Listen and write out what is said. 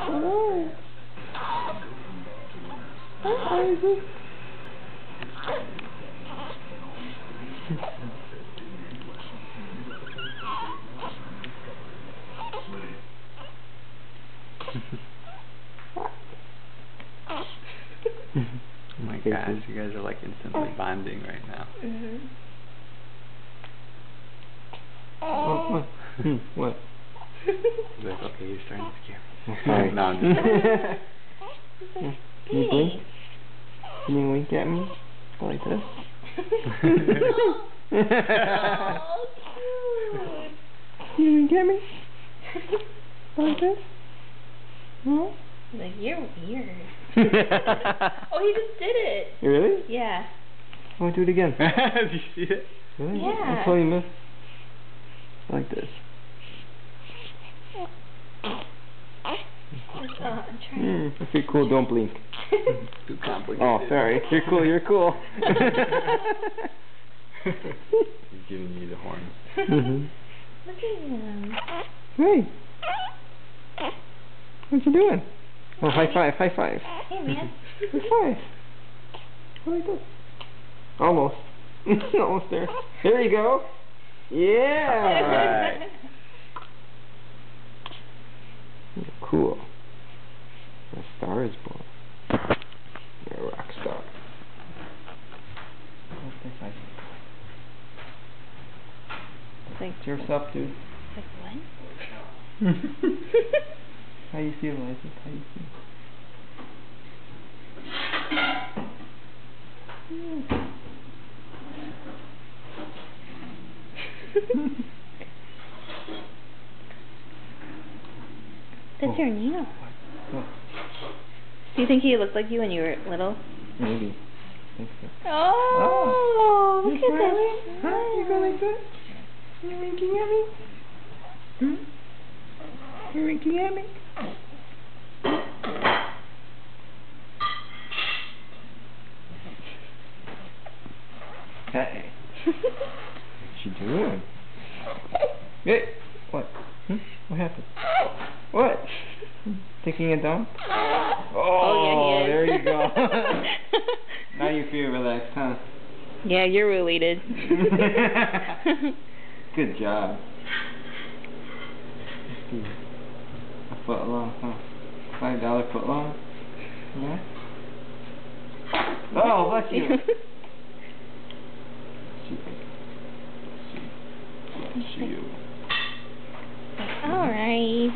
Hello. Hi, Isaac. Oh my gosh, you guys are like instantly bonding right now. Mhm. Oh, what? What? He's like, okay, you're starting to scare me. Sorry. No, I'm just Can you blink? Can you wink at me? Like this? Oh, cute. Can you wink at me? Like this? No? Like, you're weird. Oh, he just did it. Really? Yeah. I want to do it again. Did you see it? Really? Yeah. I'll tell you, miss. Like this. I'm trying. If you're cool, don't blink. Too complicated. Oh, sorry. You're cool, you're cool. He's giving you the horns. Mm-hmm. Look at him. Hey. What you doing? Oh, high five, high five. Hey, man. High five. Go like this. Almost. Almost there. There you go. Yeah. Alright. Cool. A star is born. You're a rock star. Like, Cheer yourself, dude. like what? How you feel, Isaac? How you feel? That's your Nino. What? Do you think he looked like you when you were little? Maybe. I think so. Oh, look You at that. smiling? Huh? You go like that? You winking at me? You winking at me? Hey. What you doing? Hey. What? What happened? What? Taking a dump? Oh, yeah, he is. There you go. Now you feel relaxed, huh? Yeah, you're related. Good job. A foot long, huh? $5 foot long? Yeah? Oh, bless you. All right.